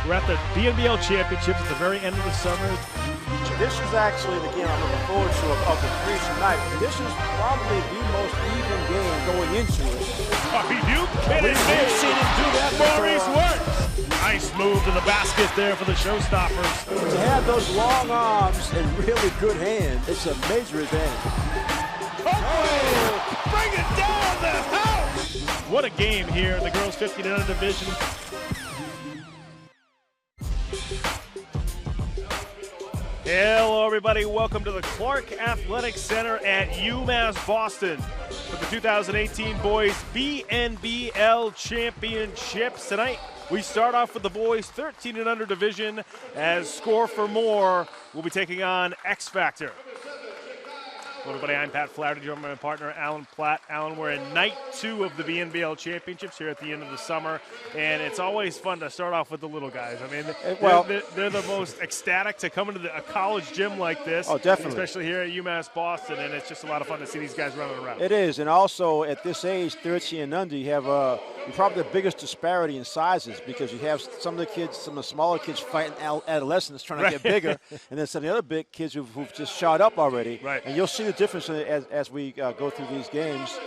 We're at the BNBL Championships at the very end of the summer. This is actually the game I'm looking forward to of the three tonight. This is probably the most even game going into it. Are you kidding me? We've seen him do that Maurice before. Works. Nice move to the basket there for the showstoppers. To have those long arms and really good hands, it's a major advantage. Oh, bring it down the house! What a game here in the girls 15 and under division. Hello everybody, welcome to the Clark Athletic Center at UMass Boston for the 2018 Boys BNBL Championships. Tonight we start off with the boys 13 and under division as Score4More will be taking on X Factor. Hello everybody, I'm Pat Flaherty, joined by my partner Alan Platt. Alan, we're in night 2 of the BNBL Championships here at the end of the summer, and it's always fun to start off with the little guys. I mean, they're the most ecstatic to come into a college gym like this. Oh, definitely. Especially here at UMass Boston, and it's just a lot of fun to see these guys running around. It is, and also at this age, 13 and under, you have probably the biggest disparity in sizes because you have some of the kids, some of the smaller kids fighting adolescents trying to get bigger, and then some of the other big kids who've just shot up already. Right. And you'll see the difference as we go through these games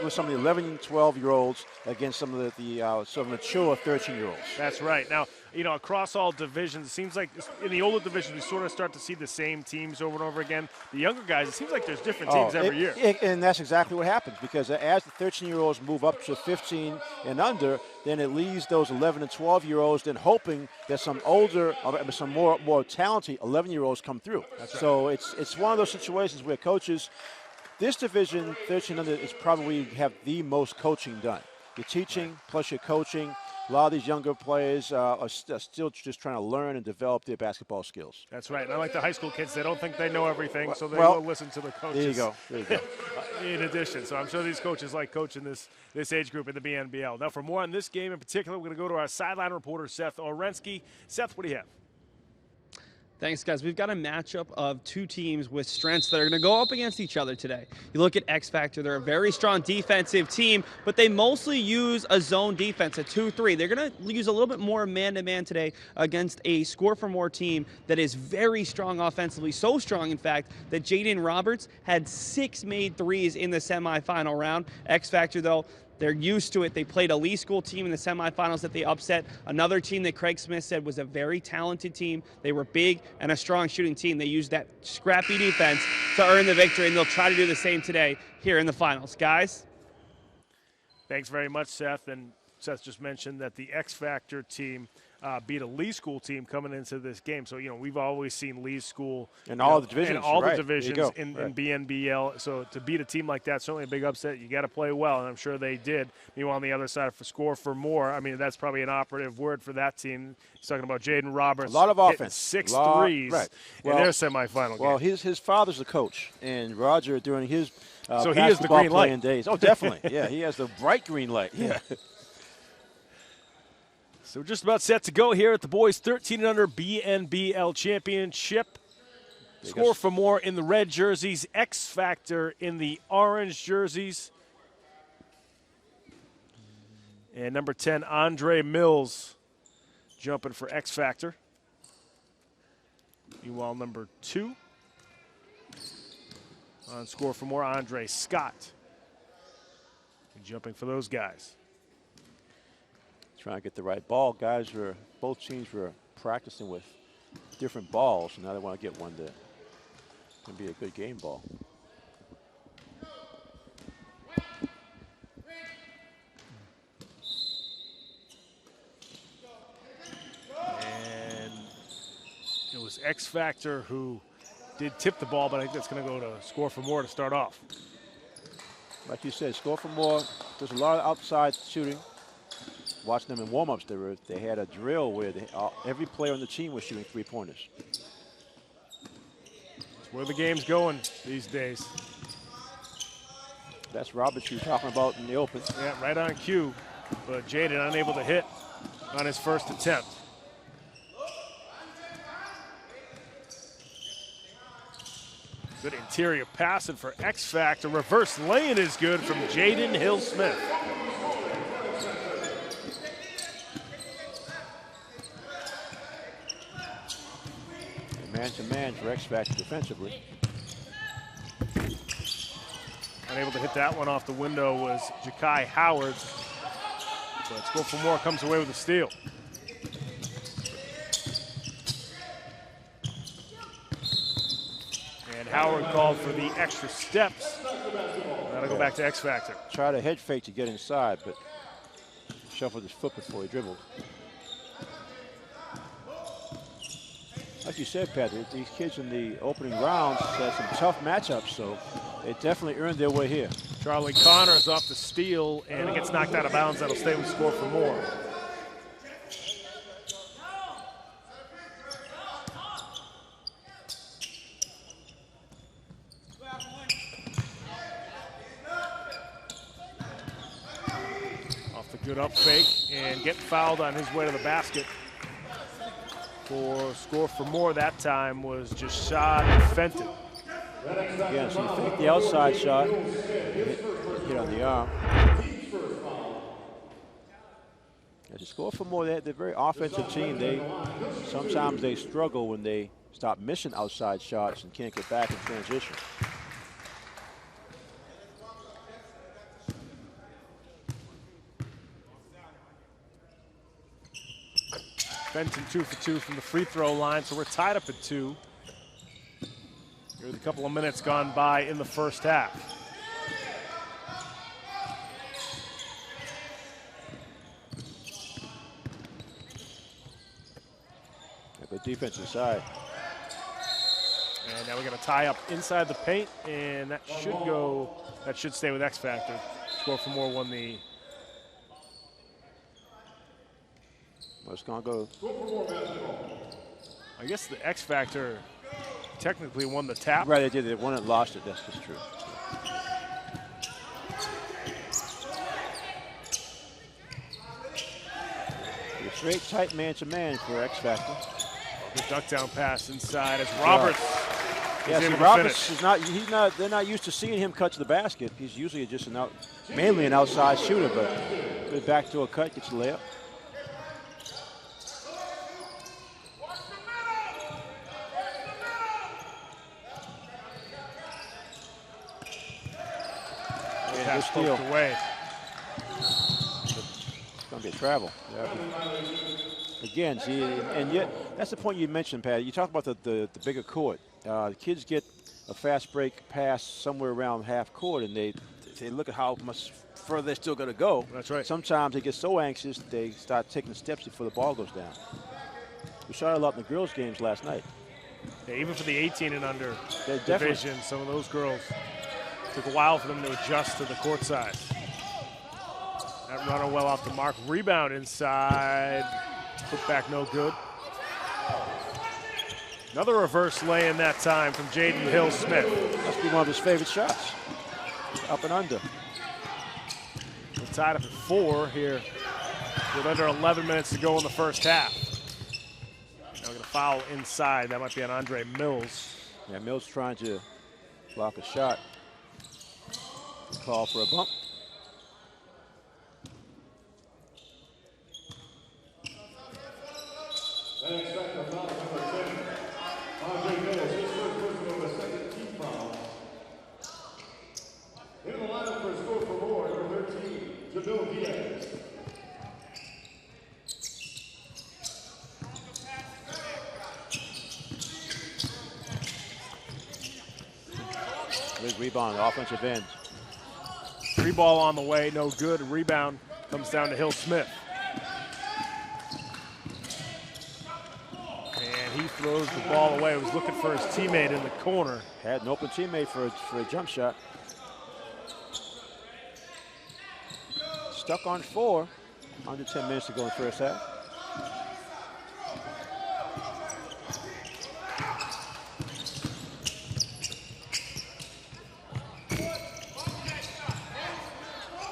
with some of the 11 and 12-year-olds against some of the sort of mature 13-year-olds. That's right. Now, you know, across all divisions, it seems like in the older divisions, we sort of start to see the same teams over and over again. The younger guys, it seems like there's different teams every year. And that's exactly what happens because as the 13-year-olds move up to 15 and under, then it leaves those 11 and 12-year-olds then hoping that some older, some more talented 11-year-olds come through. That's right. So it's one of those situations where coaches, this division, 13 under, is probably have the most coaching done. Your teaching plus your coaching. A lot of these younger players are still just trying to learn and develop their basketball skills. That's right. And I like the high school kids. They don't think they know everything, so they will listen to the coaches. There you go. In addition, so I'm sure these coaches like coaching this age group in the BNBL. Now, for more on this game in particular, we're going to go to our sideline reporter, Seth Orensky. Seth, what do you have? Thanks, guys. We've got a matchup of two teams with strengths that are going to go up against each other today. You look at X Factor, they're a very strong defensive team, but they mostly use a zone defense, a 2-3. They're going to use a little bit more man-to-man today against a Score4More team that is very strong offensively, so strong, in fact, that Jaden Roberts had 6 made threes in the semifinal round. X Factor, though, they're used to it. They played a Lee School team in the semifinals that they upset. Another team that Craig Smith said was a very talented team. They were big and a strong shooting team. They used that scrappy defense to earn the victory, and they'll try to do the same today here in the finals. Guys? Thanks very much, Seth. And Seth just mentioned that the X Factor team beat a Lee School team coming into this game. So, you know, we've always seen Lee School in all the divisions, in all the divisions in BNBL. So to beat a team like that, certainly a big upset. You got to play well, and I'm sure they did. Meanwhile, on the other side, for Score4More, I mean, that's probably an operative word for that team. He's talking about Jaden Roberts. A lot of offense. 6 threes in their semifinal game. Well, his father's a coach, and Roger, during his so he is the green light. Days. Oh, definitely. Yeah, he has the bright green light. Yeah. So we're just about set to go here at the boys 13 and under BNBL Championship. Score4More in the red jerseys, X Factor in the orange jerseys. And number 10, Andre Mills, jumping for X Factor. Meanwhile, number 2 on Score4More, Andre Scott, jumping for those guys. Trying to get the right ball. Both teams were practicing with different balls, and now they want to get one that can be a good game ball. And it was X Factor who did tip the ball, but I think that's going to go to Score4More to start off. Like you said, Score4More, there's a lot of outside shooting. Watching them in warm-ups, they had a drill where every player on the team was shooting 3-pointers. That's where the game's going these days. That's Roberts you were talking about in the open. Yeah, right on cue, but Jaden unable to hit on his first attempt. Good interior passing for X Factor. Reverse lane is good from Jaden Hill-Smith. Man-to-man for X Factor defensively. Unable to hit that one off the window was Ja'Kai Howard. But Score4More comes away with a steal. And Howard called for the extra steps. That'll go back to X Factor. Tried a head fake to get inside, but shuffled his foot before he dribbled. Like you said, Pat, these kids in the opening rounds had some tough matchups, so they definitely earned their way here. Charlie Connors off the steal, and it gets knocked out of bounds. That'll stay with Score4More. Off the good up fake, and get fouled on his way to the basket. For Score4More that time was just shot and Fenton. Again, so you fake the outside shot, hit on the arm. As a Score4More, they're a very offensive team. Sometimes they struggle when they stop missing outside shots and can't get back in transition. Fenton 2 for 2 from the free throw line, so we're tied up at 2. Here's a couple of minutes gone by in the first half. Good defense inside. And now we're going to tie up inside the paint, and that should stay with X Factor. Score4More won the. It's going to go. I guess the X Factor technically won the tap. Right, they did. They won it, lost it. That's just true. A straight tight man-to-man for X Factor. The duck down pass inside as Roberts. Yeah, see, Roberts is not. He's not. They're not used to seeing him cut to the basket. He's usually just mainly an outside shooter, but good backdoor cut, gets a layup. Pass poked away. It's going to be a travel. Yeah. Again, see, and yet that's the point you mentioned, Pat. You talk about the bigger court. The kids get a fast break pass somewhere around half court, and they look at how much further they're still going to go. That's right. Sometimes they get so anxious they start taking steps before the ball goes down. We saw it a lot in the girls' games last night. Yeah, even for the 18 and under division, some of those girls took a while for them to adjust to the court size. That runner well off the mark. Rebound inside. Put back no good. Another reverse lay in that time from Jaden Hill-Smith. Must be one of his favorite shots. Up and under. We're tied up at 4 here with under 11 minutes to go in the first half. Now we're going to foul inside. That might be on Andre Mills. Yeah, Mills trying to block a shot. Call for a bump. In the lineup for Score4More, number 13, Jabil Diaz. Big rebound, offensive end. Free ball on the way, no good. Rebound comes down to Hill-Smith. And he throws the ball away. He was looking for his teammate in the corner. Had an open teammate for a jump shot. Stuck on 4. Under 10 minutes to go in the first half.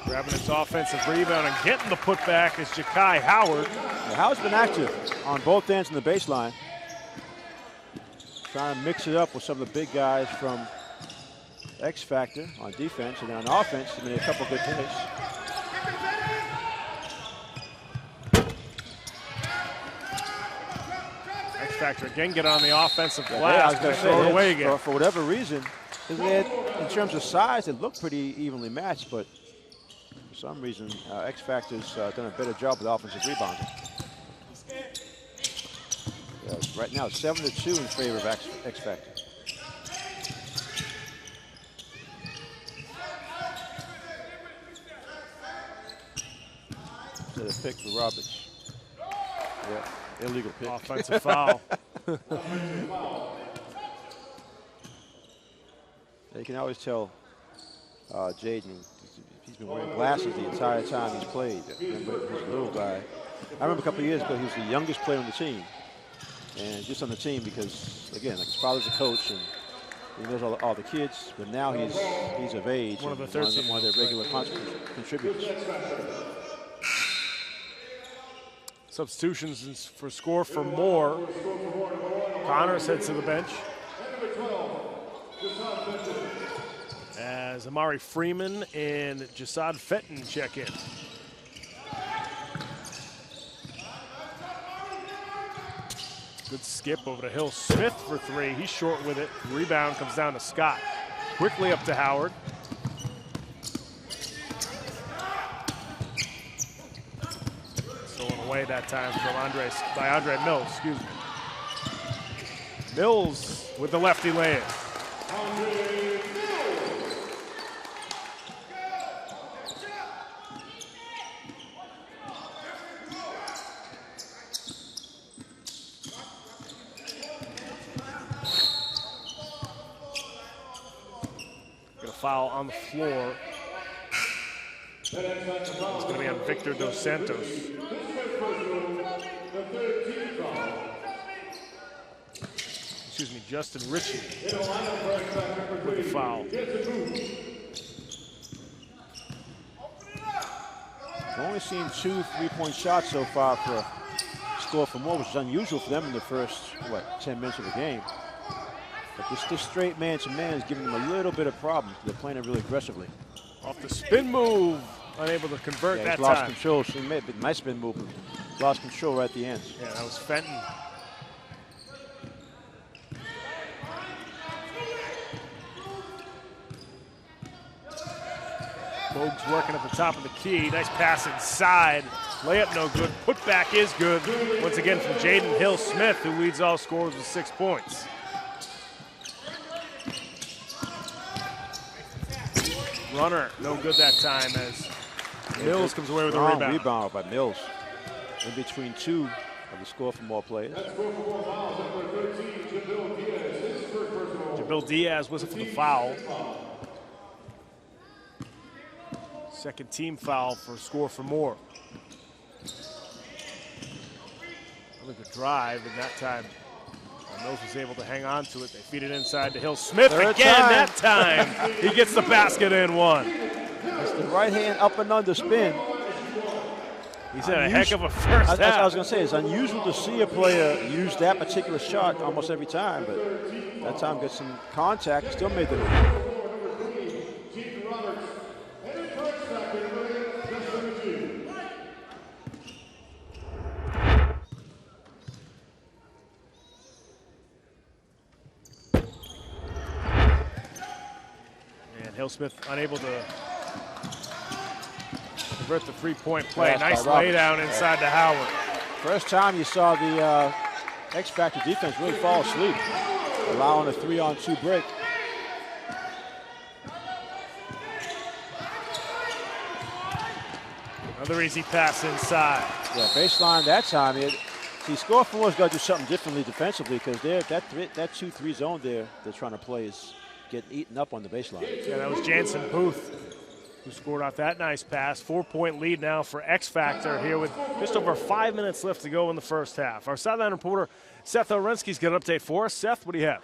Grabbing his offensive rebound and getting the putback is Ja'Kai Howard. Yeah, Howard's been active on both ends in the baseline. Trying to mix it up with some of the big guys from X Factor on defense, and on offense, I mean, a couple good plays. X X-Factor again get on the offensive Yeah, I glass. was going to Throw it away say, again. for whatever reason, in terms of size, it looked pretty evenly matched, but for some reason, X-Factor's done a better job with offensive rebounding. Right now, 7-2 in favor of X-Factor. To the pick for Roberts. Yeah, illegal pick. Offensive foul. You can always tell Jaden, he's been wearing glasses the entire time he's played. Remember, he's a little guy. I remember a couple of years ago, he was the youngest player on the team. And just on the team because, again, like his father's a coach and he knows all the kids, but now he's of age. One of the one of their regular contributors. Substitutions for Score4More. Connors heads to the bench. As Amari Freeman and Jasad Fenton check in. Good skip over to Hill Smith for three. He's short with it. Rebound comes down to Scott. Quickly up to Howard. Stolen away that time from Andre Mills, excuse me. Mills with the lefty lay-in. Foul on the floor. It's going to be on Victor Dos Santos. Excuse me, Justin Ritchie with the foul. We've only seen 2 3-point shots so far for Score4More, which is unusual for them in the first, 10 minutes of the game. But this straight man-to-man is giving them a little bit of problem. They're playing it really aggressively. Off the spin move, unable to convert that he's lost time. control. So he made a nice spin move, but lost control right at the end. Yeah, that was Fenton. Bogues working at the top of the key. Nice pass inside. Layup no good. Putback is good. Once again from Jaden Hill Smith, who leads all scorers with 6 points. Runner, no good that time as Mills comes away with a rebound. Rebound by Mills. In between 2 of the Score4More players. Jabil Diaz whistle for the foul. Second team foul for Score4More. Really good drive, and that time Mills was able to hang on to it. They feed it inside to Hill Smith again. That time he gets the basket and one. It's the right hand up and under spin. He's had a heck of a first half. I was going to say, it's unusual to see a player use that particular shot almost every time, but that time gets some contact, still made the move. Hill Smith unable to convert the 3-point play. Yes, nice lay down inside to Howard. First time you saw the X-Factor defense really fall asleep, allowing a 3-on-2 break. Another easy pass inside. Yeah, baseline that time. Score4More's got to do something differently defensively because that 2-3 zone they're trying to play is getting eaten up on the baseline. Yeah, that was Jansen Booth who scored off that nice pass. 4-point lead now for X-Factor here with just over 5 minutes left to go in the first half. Our sideline reporter Seth Orensky's got an update for us. Seth, what do you have?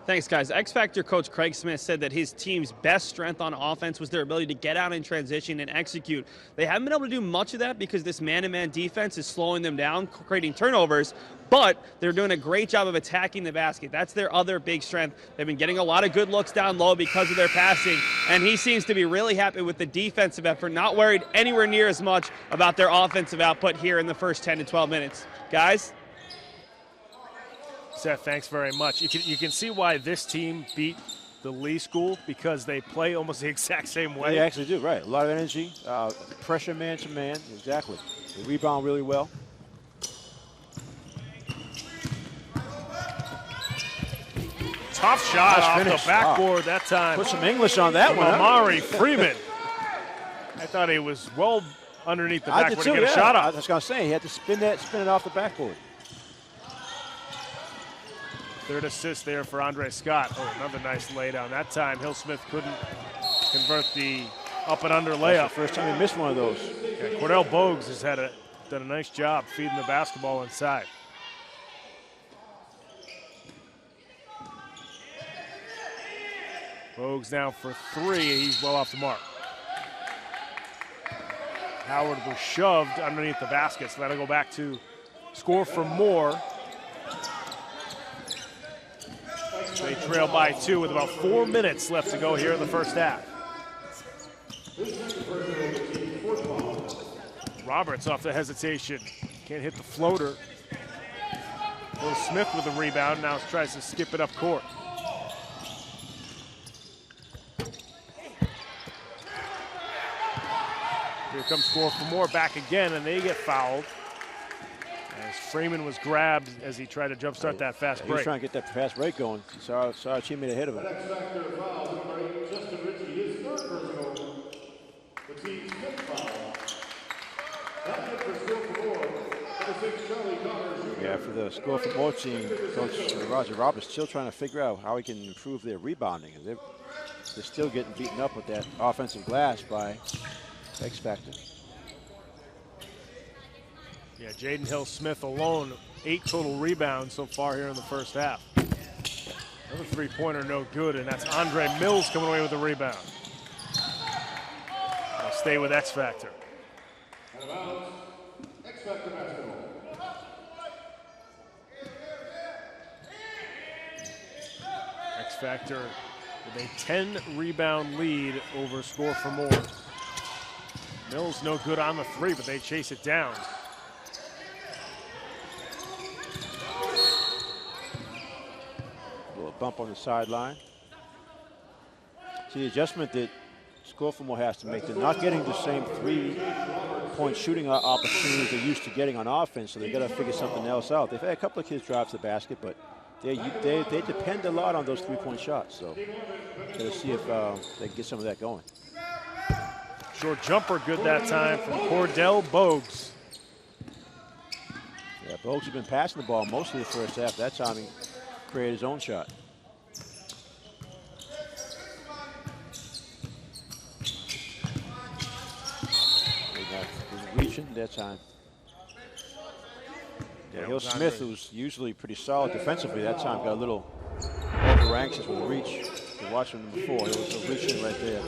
Thanks, guys. X-Factor coach Craig Smith said that his team's best strength on offense was their ability to get out in transition and execute. They haven't been able to do much of that because this man-to-man defense is slowing them down, creating turnovers, but they're doing a great job of attacking the basket. That's their other big strength. They've been getting a lot of good looks down low because of their passing, and he seems to be really happy with the defensive effort, not worried anywhere near as much about their offensive output here in the first 10 to 12 minutes. Guys? Seth, thanks very much. You can see why this team beat the Lee School, because they play almost the exact same way. They actually do, right. A lot of energy, pressure man to man, exactly. They rebound really well. Tough shot Nice off finish. the backboard that time. Put some English on that one. Amari Freeman. I thought he was well underneath the I backboard did too, to get a shot off. I was going to say, he had to spin it off the backboard. Third assist there for Andre Scott. Oh, another nice laydown. That time, Hill Smith couldn't convert the up and under layup. That's the first time he missed one of those. Yeah, Cordell Bogues has done a nice job feeding the basketball inside. Bogues now for three. He's well off the mark. Howard was shoved underneath the basket, so that'll go back to Score4More. They trail by 2 with about 4 minutes left to go here in the first half. Roberts off the hesitation. Can't hit the floater. Will Smith with the rebound. Now tries to skip it up court. Here comes Score4More back again, and they get fouled. As Freeman was grabbed as he tried to jumpstart that fast break. He was trying to get that fast break going. Saw a teammate ahead of him. X-Factor foul, number 8, Justin Ritchie, his third personal. The team's fifth foul. That's it for Score4More. Number 6, Charlie Connors. Yeah, for the Score4More team, Coach Roger Roberts still trying to figure out how he can improve their rebounding. They're still getting beaten up with that offensive glass by X-Factor. Yeah, Jaden Hill Smith alone, 8 total rebounds so far here in the first half. Another three-pointer, no good, and that's Andre Mills coming away with the rebound. I'll stay with X-Factor. Out of bounds, X-Factor basketball. X-Factor with a 10-rebound lead over Score4More. Mills no good on the three, but they chase it down. Bump on the sideline. See, the adjustment that Score4More has to make, they're not getting the same 3-point shooting opportunities they're used to getting on offense, so they've got to figure something else out. They've had a couple of kids drive to the basket, but they depend a lot on those 3-point shots, so got to see if they can get some of that going. Short jumper good that time from Cordell Bogues. Yeah, Bogues has been passing the ball most of the first half. That time he created his own shot. Reaching that time. Yeah, Hill Smith, who's usually pretty solid defensively, that time got a little over anxious with the reach. You watched him before, he was reaching right there.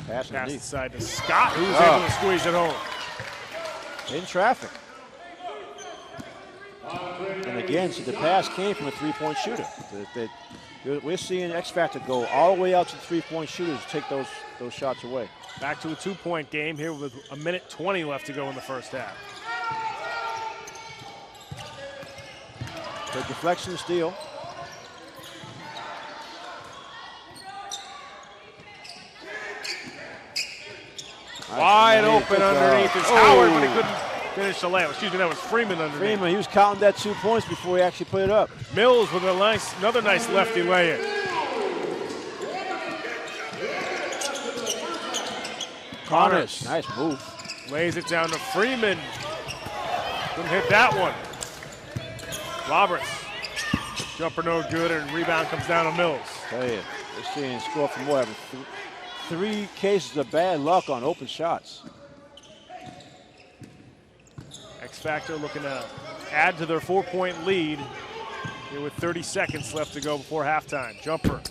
Pass inside to Scott, who was able to squeeze it home. In traffic. And again, so the pass came from a 3-point shooter. We're seeing X-Factor go all the way out to the 3-point shooters to take those shots away. Back to a 2-point game here with 1:20 left to go in the first half. The deflection steal. Wide open underneath is Howard, but he couldn't finish the layup. Excuse me, that was Freeman underneath. Freeman, he was counting that 2 points before he actually put it up. Mills with another nice lefty lay-in. Connors, nice move. Lays it down to Freeman. Couldn't hit that one. Roberts, jumper no good, and rebound comes down to Mills. Tell you, we're seeing Score4More having 3 cases of bad luck on open shots. X-Factor looking to add to their 4-point lead here with 30 seconds left to go before halftime. Jumper,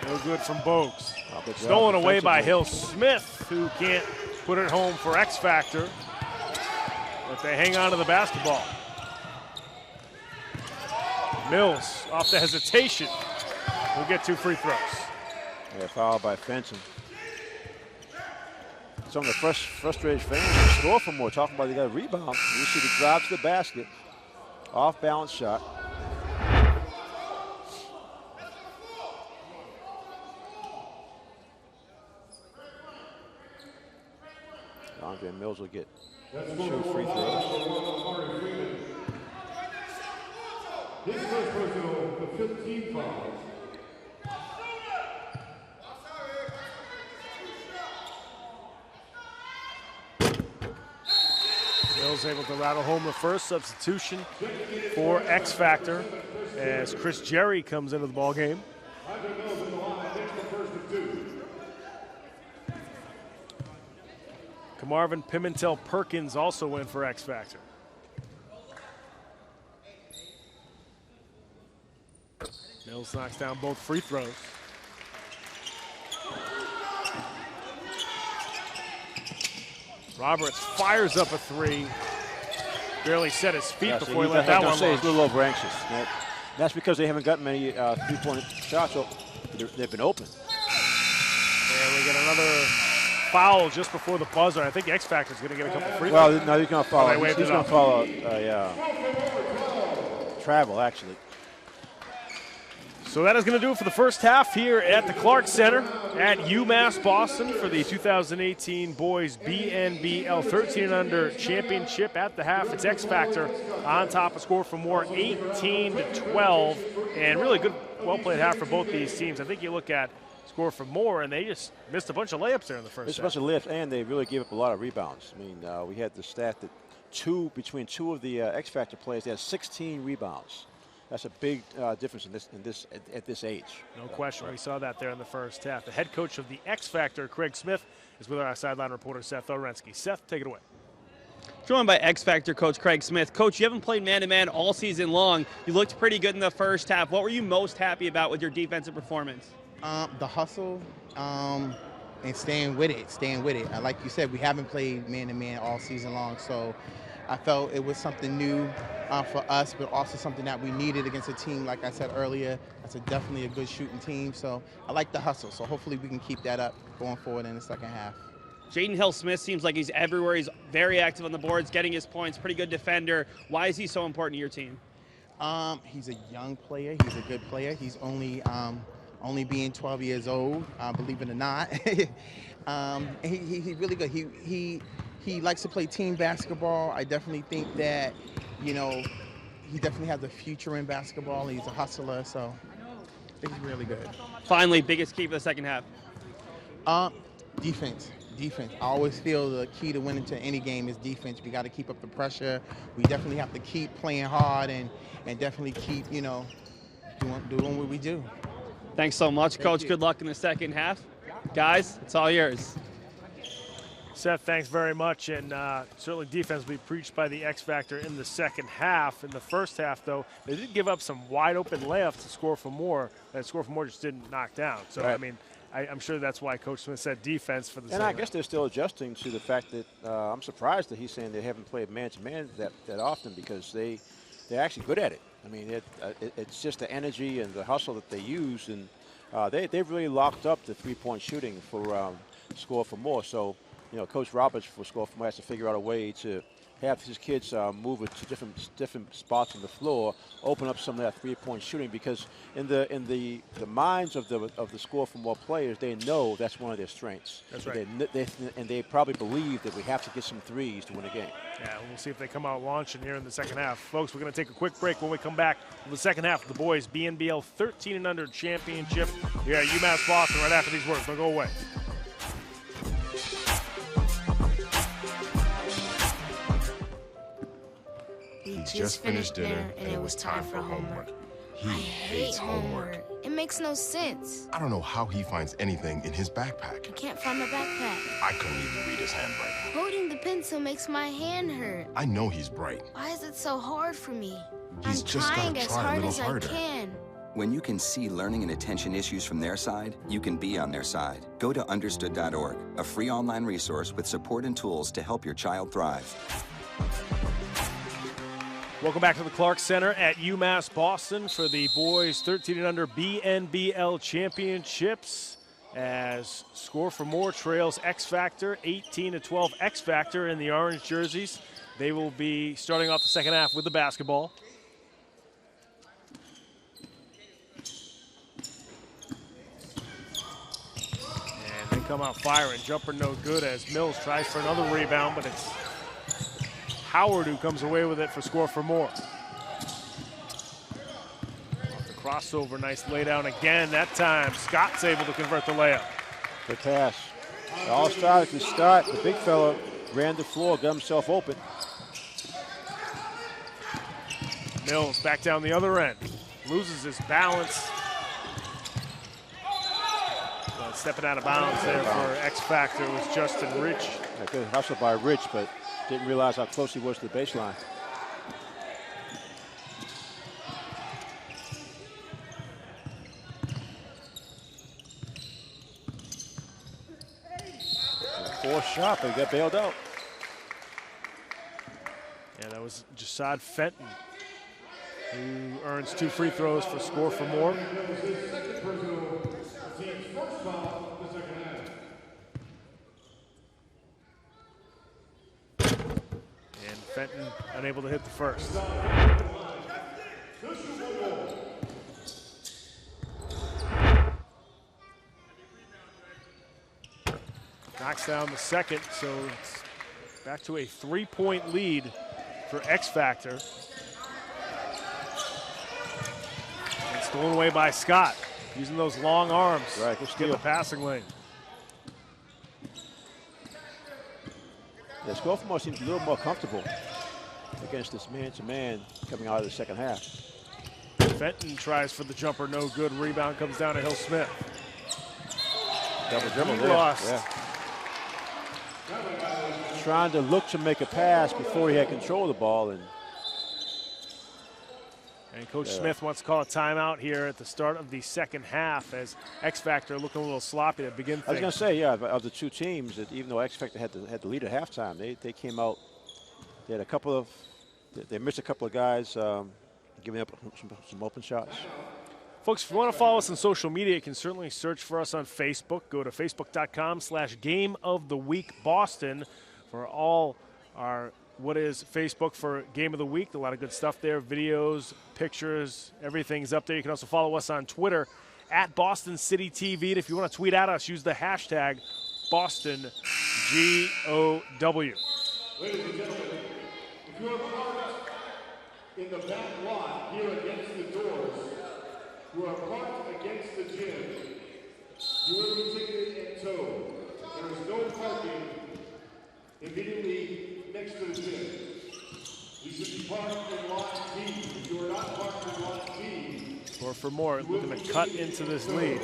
no good from Bogues. Stolen away by Hill Smith, who can't put it home for X-Factor, but they hang on to the basketball. Mills off the hesitation will get 2 free throws. Yeah, fouled by Fenton. some of the frustrated fans. Score4More talking about they got a rebound. You see the drive to the basket, off-balance shot. Andre Mills will get 2 free throws. His first personal, the 15th foul. Mills able to rattle home the first substitution for X Factor as Chris Jerry comes into the ball game. Camarvin Pimentel Perkins also went for X Factor. Mills knocks down both free throws. Roberts fires up a 3. Barely set his feet before he let that one launch. He's a little over anxious. That's because they haven't gotten many three-point shots, so they've been open. And we get another foul just before the buzzer. I think X Factor's going to get a couple free throws. Well, no, he's going to follow. He's going to follow travel, actually. So that is going to do it for the first half here at the Clark Center at UMass Boston for the 2018 Boys BNBL 13 and Under Championship. At the half, it's X Factor on top of Score4More 18-12. And really good, well-played half for both these teams. I think you look at Score4More, and they just missed a bunch of layups there in the first half. Missed a bunch of layups, and they really gave up a lot of rebounds. I mean, we had the stat that between two of the X Factor players, they had 16 rebounds. That's a big difference at this age. No question. We saw that there in the first half. The head coach of the X Factor, Craig Smith, is with our sideline reporter, Seth Orensky. Seth, take it away. Joined by X Factor coach Craig Smith. Coach, you haven't played man-to-man all season long. You looked pretty good in the first half. What were you most happy about with your defensive performance? The hustle and staying with it. Like you said, we haven't played man-to-man all season long, so I felt it was something new for us, but also something that we needed against a team, like I said earlier, that's definitely a good shooting team. So I like the hustle, so hopefully we can keep that up going forward in the second half. Jaden Hill-Smith seems like he's everywhere. He's very active on the boards, getting his points, pretty good defender. Why is he so important to your team? He's a young player. He's a good player. He's only being 12 years old, believe it or not. He's really good. He likes to play team basketball. I definitely think that, he definitely has a future in basketball. He's a hustler, so I think he's really good. Finally, biggest key for the second half. Defense. I always feel the key to winning to any game is defense. We got to keep up the pressure. We definitely have to keep playing hard and definitely keep, doing what we do. Thanks so much, Coach. Good luck in the second half. Guys, it's all yours. Seth, thanks very much. And certainly defense will be preached by the X Factor in the second half. In the first half, though, they did give up some wide-open layups to Score4More that Score4More just didn't knock down. So, right. I mean, I'm sure that's why Coach Smith said defense for the second half. And I guess they're still adjusting to the fact that I'm surprised that he's saying they haven't played man-to-man that often, because they're actually good at it. I mean, it's just the energy and the hustle that they use, and they've really locked up the three-point shooting for Score4More. So, Coach Roberts for Score4More has to figure out a way to have his kids move it to different spots on the floor, open up some of that three-point shooting, because in the minds of the Score4More players, they know that's one of their strengths. That's right. They probably believe that we have to get some threes to win a game. Yeah, we'll see if they come out launching here in the second half. Folks, we're going to take a quick break. When we come back to the second half of the boys BNBL 13 and Under Championship here at UMass Boston right after these words. Don't go away. We just finished dinner and it was time for homework. He hates homework. It makes no sense. I don't know how he finds anything in his backpack. I can't find my backpack. I couldn't even read his handwriting. Holding the pencil makes my hand hurt. I know he's bright. Why is it so hard for me? He's I'm just trying gotta as try a hard little as harder. I can. When you can see learning and attention issues from their side, you can be on their side. Go to understood.org, a free online resource with support and tools to help your child thrive. Welcome back to the Clark Center at UMass Boston for the boys 13 and Under BNBL Championships. as Score4More trails X Factor 18-12. X Factor in the orange jerseys. They will be starting off the second half with the basketball. And they come out firing. Jumper no good as Mills tries for another rebound, but it's Howard who comes away with it for Score4More. Crossover, nice laydown again. That time, Scott's able to convert the layup. Good pass. It all started to Scott. The big fella ran the floor, got himself open. Mills back down the other end. Loses his balance. Stepping out of bounds there for X Factor was Justin Rich. Good hustle by Rich, but didn't realize how close he was to the baseline. Fourth shot, but he got bailed out. Yeah, that was Jasad Fenton, who earns 2 free throws for Score4More. And Fenton unable to hit the first. Knocks down the second, so it's back to a 3-point lead for X Factor. And stolen away by Scott, using those long arms to get the passing lane. Yeah, Score4More seems a little more comfortable against this man-to-man coming out of the second half. Fenton tries for the jumper, no good. Rebound comes down to Hill Smith. Double dribble He there. lost. Yeah. Trying to look to make a pass before he had control of the ball. And Coach Smith wants to call a timeout here at the start of the second half as X Factor looking a little sloppy to begin things. I was going to say, yeah, of the two teams, that even though X Factor had the lead at halftime, they came out. They had a couple of, they missed a couple of guys giving up some open shots. Folks, if you want to follow us on social media, you can certainly search for us on Facebook. Go to facebook.com/GameOfTheWeekBoston for all our what is Facebook for Game of the Week. A lot of good stuff there, videos, pictures, everything's up there. You can also follow us on Twitter at Boston City TV. And if you want to tweet at us, use the hashtag BostonGOW. Ladies and gentlemen, if you are parked in the back lot here against the doors, who are parked against the gym, you will be ticketed and towed. There is no parking immediately next to the gym. You should be parked in lot D. If you are not parked in lot D, Score4More looking to cut into this lead.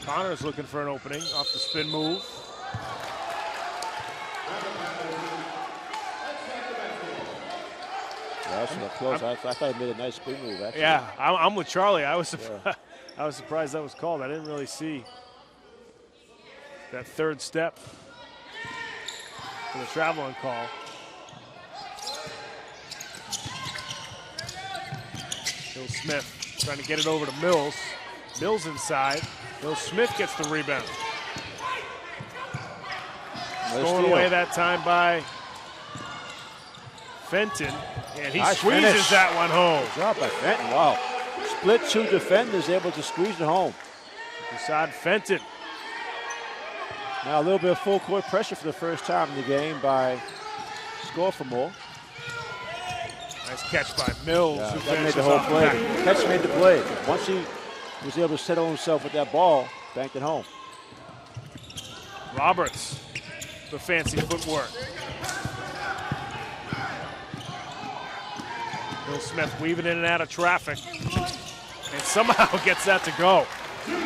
Connor's looking for an opening off the spin move. Yeah, that's close. I thought he made a nice spin move, actually. Yeah, I'm with Charlie. I was surprised that was called. I didn't really see that third step for the traveling call. Hill Smith trying to get it over to Mills. Mills inside. Hill Smith gets the rebound. Going away that time by Fenton, and he squeezes that one home. Good job by Fenton, wow. Split 2 defenders able to squeeze it home. Jasad Fenton. Now a little bit of full court pressure for the first time in the game by Score4More. Nice catch by Mills. Yeah, who that made finishes the whole off play. back. The catch made the play. Once he was able to settle himself with that ball, banked it home. Roberts, the fancy footwork. Hill Smith weaving in and out of traffic, and somehow gets that to go.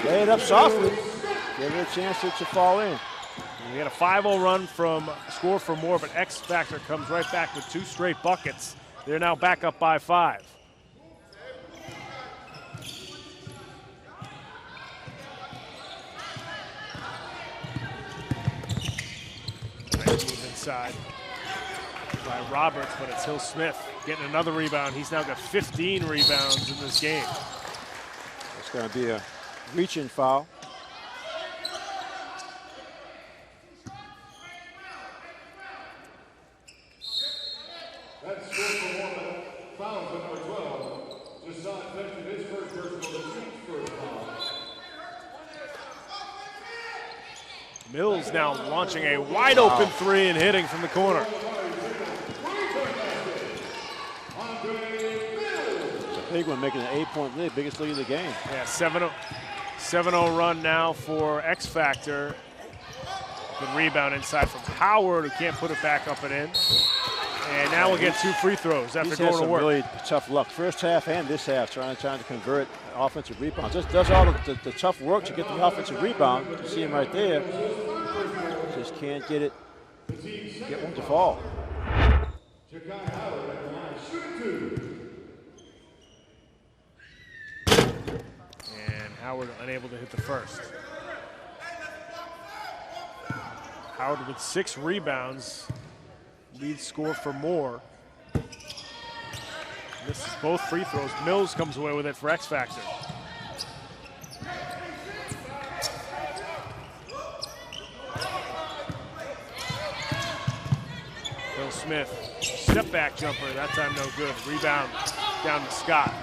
Lay it up softly. Give it a chance to fall in. We had a 5-0 run from Score4More, but X Factor comes right back with 2 straight buckets. They're now back up by 5. Nice move inside. by Roberts, but it's Hill Smith getting another rebound. He's now got 15 rebounds in this game. It's going to be a reach-in foul. That's Score4More foul to number 12. Just not mentioned his first personal, the team's first foul. Mills now launching a wide open three and hitting from the corner. It's a big one, making an 8-point lead, biggest lead of the game. Yeah, 7-0 run now for X Factor. Good rebound inside from Howard, who can't put it back up and in. And now we'll get 2 free throws after He's going had to some work. really tough luck. First half and this half, trying to convert offensive rebounds. Just does all the tough work to get the offensive rebound. You see him right there. Just can't get one to fall. And Howard unable to hit the first. Howard with 6 rebounds. Lead Score4More. This is both free throws. Mills comes away with it for X Factor. Hill Smith, step back jumper, that time no good. Rebound down to Scott.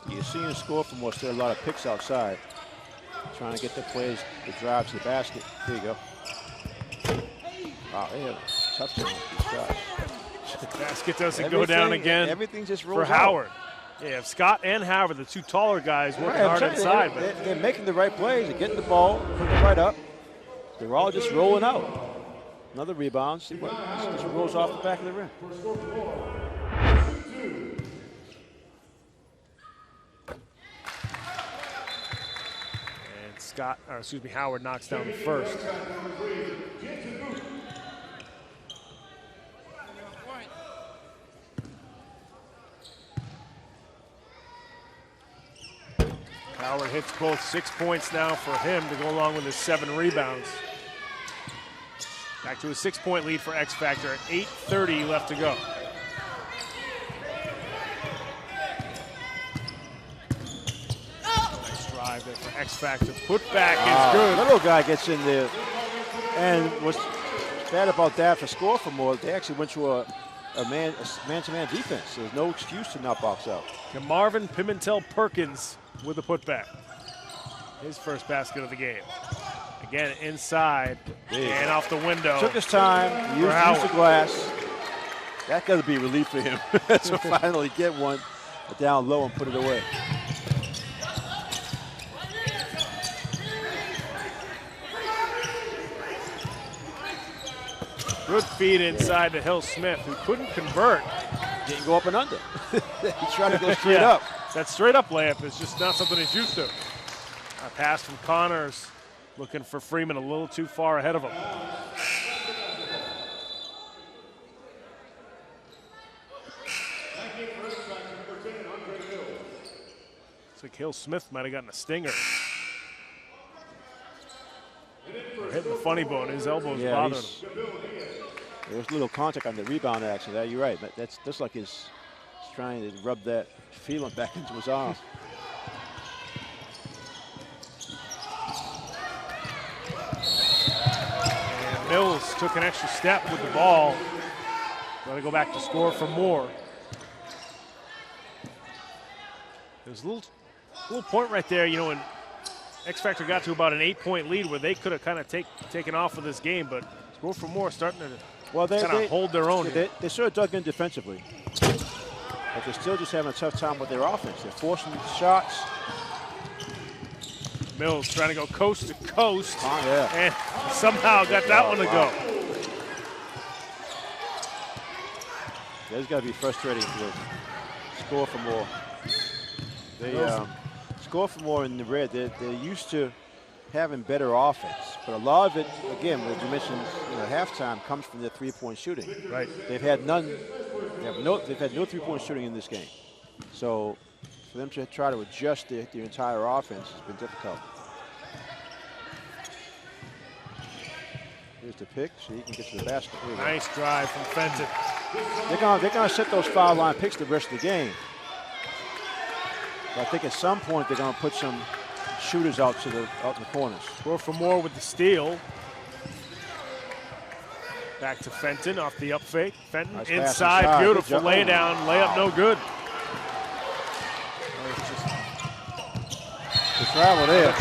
You're seeing Score4More still a lot of picks outside. Trying to get the players to drive to the basket. There you go. Wow, they have a tough time with these shots. Basket doesn't go down again. Everything just rolls for out. Howard. Yeah, Scott and Howard, the 2 taller guys, working Right, hard inside. They're making the right plays. They're getting the ball, putting it right up. They're all just rolling out. Another rebound. See what just rolls off the back of the rim. And Howard knocks down the first. Howard hits both 6 points now for him to go along with his 7 rebounds. Back to a 6-point lead for X Factor at 8:30 left to go. Nice drive there for X Factor. Putback is good. Little guy gets in there. And what's bad about that for Score4More, they actually went to a man-to-man defense. There's no excuse to not box out. And Marvin Pimentel Perkins with the putback. His first basket of the game. Again, inside and off the window. Took his time, used the glass. That got to be a relief for him to finally get one down low and put it away. Good feed inside to Hill Smith, who couldn't convert. Didn't go up and under. He tried to go straight up. That straight up layup is just not something he's used to. A pass from Connors, looking for Freeman a little too far ahead of him. Looks like Hill Smith might have gotten a stinger. Or hitting the funny bone, his elbow's bothering him. There was a little contact on the rebound action there. You're right. That's just like he's trying to rub that feeling back into his arm. And Mills took an extra step with the ball. Going to go back to Score4More. There's a little point right there, you know, when X Factor got to about an 8-point lead where they could have kind of taken off of this game, but Score4More starting to kind of hold their own. They sort of dug in defensively, but they're still just having a tough time with their offense. They're forcing shots. Mills trying to go coast to coast, and somehow got that one to go. That's got to be frustrating for Score4More. Score4More in the red, they're used to having better offense, but a lot of it, again, as you mentioned, halftime comes from their three-point shooting. Right. They've had none. They've had no three-point shooting in this game. So for them to try to adjust their entire offense has been difficult. Gets the pick so he can get to the basket. Nice drive from Fenton. They're gonna set those foul line picks the rest of the game. But I think at some point they're gonna put some shooters out in the corners. Score4More with the steal. Back to Fenton off the up fake. Fenton Nice inside, beautiful lay down, layup no good. The travel there.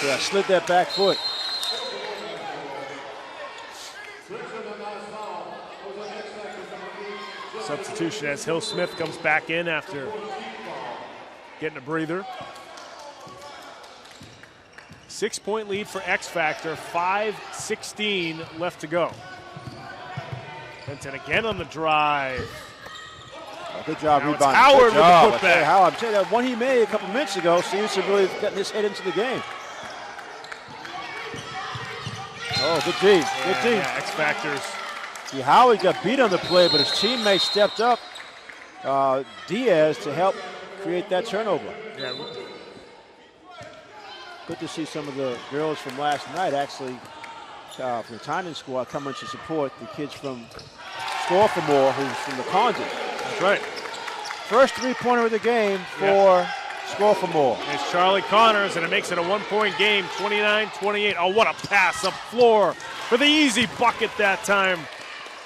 Yeah, slid that back foot. Substitution as Hill Smith comes back in after getting a breather. 6-point lead for X Factor, 5:16 left to go. Fenton again on the drive. Good job now rebounding. Howard with the putback. Howard, I'm telling you, that one he made a couple minutes ago seems to really have gotten his head into the game. Oh, good team. Good team. Yeah, X Factors. See, Howard got beat on the play, but his teammate stepped up, Diaz, to help create that turnover. Yeah. Good to see some of the girls from last night actually from the Tynan squad coming to support the kids from Score4More, who's from the Condon. That's right. First three-pointer of the game for Score4More. It's Charlie Connors, and it makes it a one-point game, 29-28. Oh, what a pass up floor for the easy bucket that time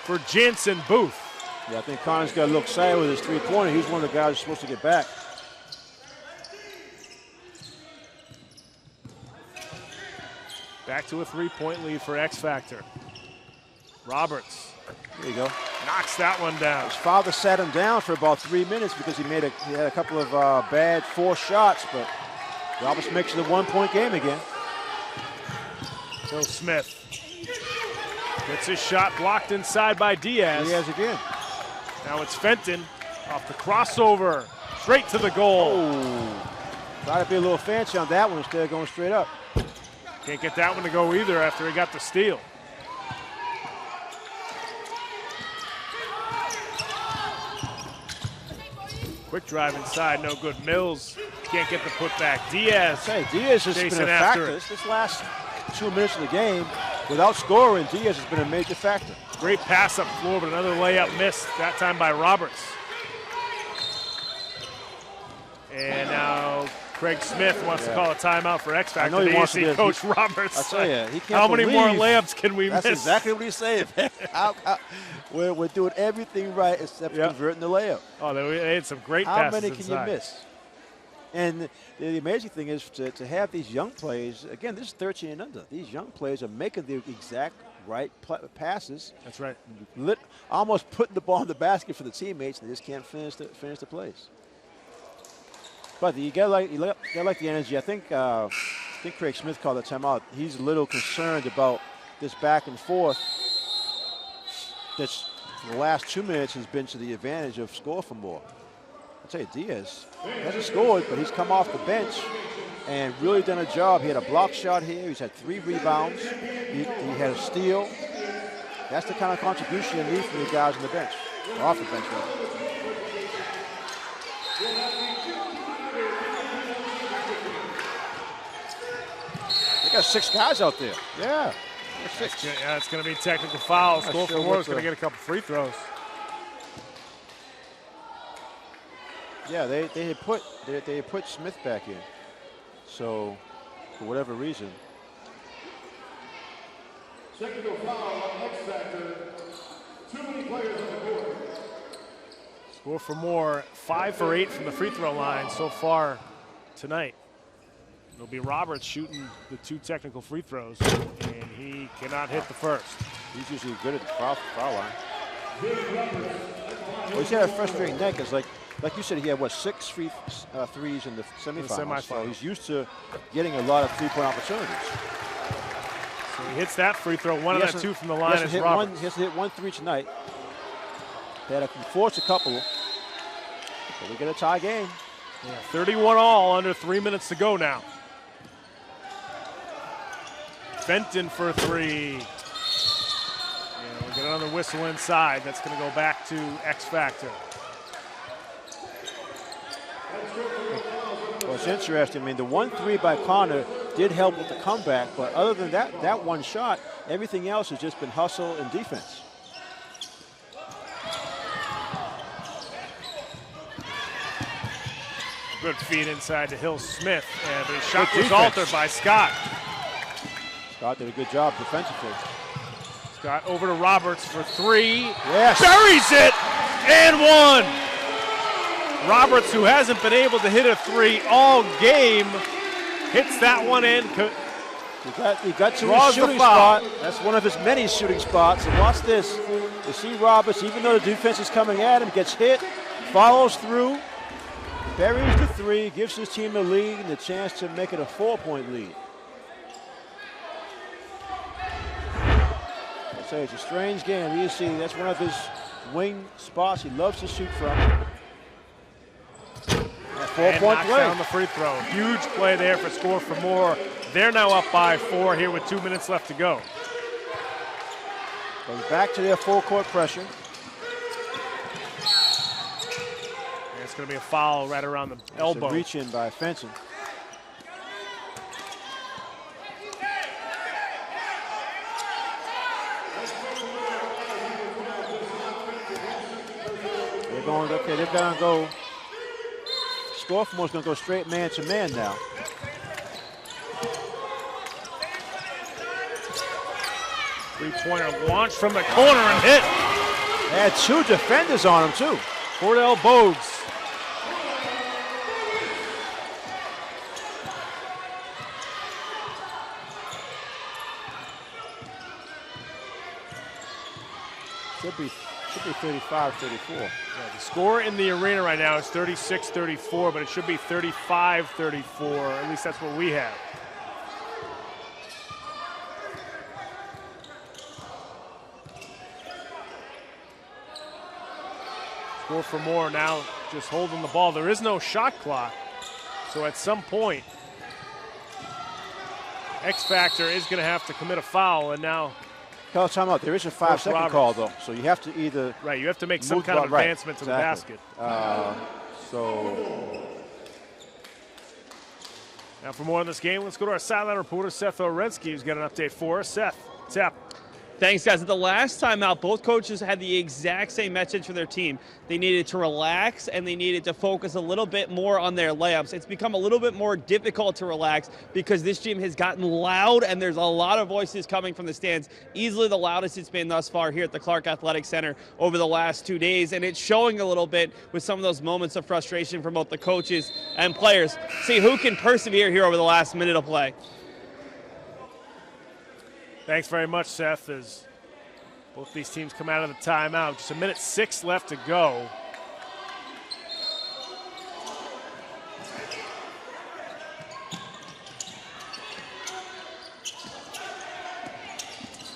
for Jansen Booth. Yeah, I think Connors got a little excited with his three-pointer. He's one of the guys who's supposed to get back. Back to a three-point lead for X Factor. Roberts. There you go. Knocks that one down. His father sat him down for about 3 minutes because he had a couple of bad forced shots, but Roberts makes it a one-point game again. Hill Smith gets his shot blocked inside by Diaz. Diaz again. Now it's Fenton off the crossover, straight to the goal. Oh. Try to be a little fancy on that one instead of going straight up. Can't get that one to go either after he got the steal. Quick drive inside, no good. Mills can't get the putback. Diaz. Hey, Diaz has been a factor. This last 2 minutes of the game, without scoring, Diaz has been a major factor. Great pass up floor, but another layup missed, that time by Roberts. And now Craig Smith wants to call a timeout for X Factor. I know he wants to Coach Roberts. I tell you, he can't How many more believe layups can we miss? That's exactly what he's saying. We're doing everything right except converting the layup. Oh, they had some great How passes many can inside. you miss? And the amazing thing is to have these young players, again, this is 13 and under. These young players are making the exact right passes. That's right. Almost putting the ball in the basket for the teammates, and they just can't finish the plays. But you gotta like the energy. I think Craig Smith called the timeout. He's a little concerned about this back and forth. That's for the last 2 minutes has been to the advantage of Score4More. I'll tell you, Diaz hasn't scored, but he's come off the bench and really done a job. He had a block shot here. He's had 3 rebounds. He had a steal. That's the kind of contribution you need from the guys on the bench, or off the bench. Rather. They got 6 guys out there. Yeah. Yeah, it's going to be technical foul. Score4More is going to get a couple free throws. Yeah, they had put Smith back in. So, for whatever reason. Technical foul on X Factor. Too many players on the court. Score4More, 5 for 8 from the free throw line so far tonight. It'll be Roberts shooting the 2 technical free throws, and he cannot hit the first. He's usually good at the foul line. Well, he's had a frustrating night because, like you said, he had, 6 threes in the semifinals. So he's used to getting a lot of three-point opportunities. So he hits that free throw. One of the 2 from the line is Roberts. He has to hit 1 3 tonight. They had to force a couple. But we get a tie game. Yeah, 31 all, under 3 minutes to go now. Fenton for 3. Yeah, we'll get another whistle inside. That's going to go back to X Factor. Well, it's interesting. I mean, the 1 3 by Connor did help with the comeback, but other than that one shot, everything else has just been hustle and defense. Good feed inside to Hill Smith, and the shot was altered by Scott. Scott did a good job defensively. Scott over to Roberts for three. Yes. Buries it, and one. Roberts, who hasn't been able to hit a three all game, hits that one in. He got to his shooting spot. That's one of his many shooting spots. And watch this. You see Roberts, even though the defense is coming at him, gets hit, follows through, buries the three, gives his team the lead and the chance to make it a 4-point lead. I'll say it's a strange game. You see, that's one of his wing spots he loves to shoot from. A 4-point play. Down the free throw. Huge play there for Score4More. They're now up by 4 here with 2 minutes left to go. Goes back to their full court pressure. And it's going to be a foul right around the elbow. A reach in by Fenton. They're going, okay, they're going to go. Score4More's going to go straight man to man now. Three-pointer launched from the corner and hit. They had 2 defenders on him, too. Cordell Bogues. Should be 35-34. Yeah, the score in the arena right now is 36-34, but it should be 35-34. At least that's what we have. Score4More now just holding the ball. There is no shot clock, so at some point, X Factor is going to have to commit a foul, and now. Call timeout. There is a 5-second call, though, so you have to either. Right, you have to make some kind of advancement to the basket. So. Now, for more on this game, let's go to our sideline reporter, Seth Orensky, who's got an update for us. Seth, what's up? Thanks, guys. At the last time out, both coaches had the exact same message for their team. They needed to relax, and they needed to focus a little bit more on their layups. It's become a little bit more difficult to relax because this gym has gotten loud, and there's a lot of voices coming from the stands. Easily the loudest it's been thus far here at the Clark Athletic Center over the last 2 days, and it's showing a little bit with some of those moments of frustration from both the coaches and players. See who can persevere here over the last minute of play. Thanks very much, Seth, as both these teams come out of the timeout. Just 1:06 left to go.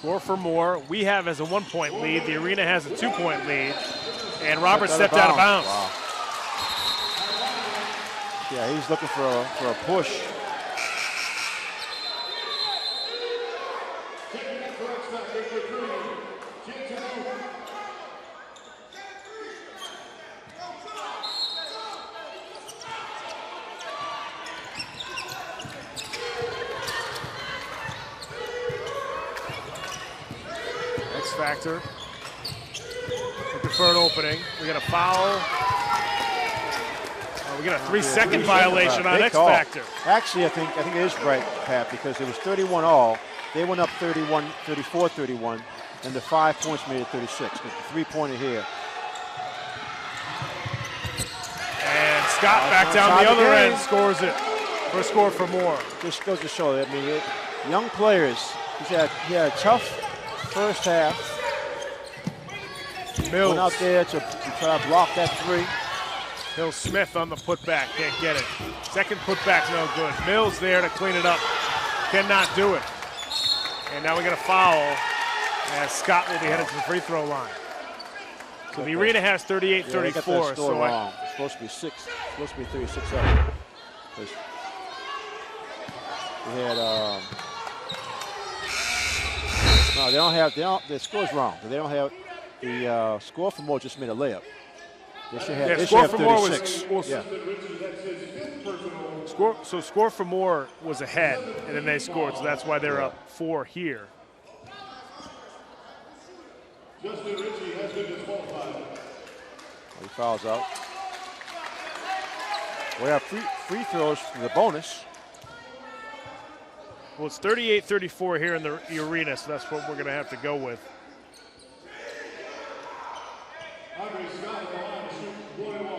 Score4More, we have as a 1-point lead. The arena has a 2-point lead. And Roberts stepped out of bounds. Wow. Yeah, he's looking for a push. Factor looking for an opening. We got a foul. We got a 3-second violation on X Factor. Actually, I think it is right, Pat, because it was 31 all. They went up 34-31, and the 5 points made it 36. The 3-pointer here. And Scott back down the other end scores it for Score4More. Just goes to show that, I mean, young players. He had a tough first half. Mills went out there to try to block that three. Hill Smith on the putback, can't get it. Second putback, no good. Mills there to clean it up, cannot do it. And now we got a foul as Scott will be headed to the free throw line. So the arena has 38-34. So wrong. It's supposed to be 6. It's supposed to be 36-7. We had no, they don't have. The score's wrong. They don't have the Score4More just made a layup. They should have. They should have 36. Score4More was ahead, and then they scored, so that's why they're up 4 here. Justin Ritchie has been disqualified. He fouls out. We have free throws for the bonus. Well, it's 38-34 here in the arena, so that's what we're going to have to go with. Andre Scott at the line to shoot 1 and 1.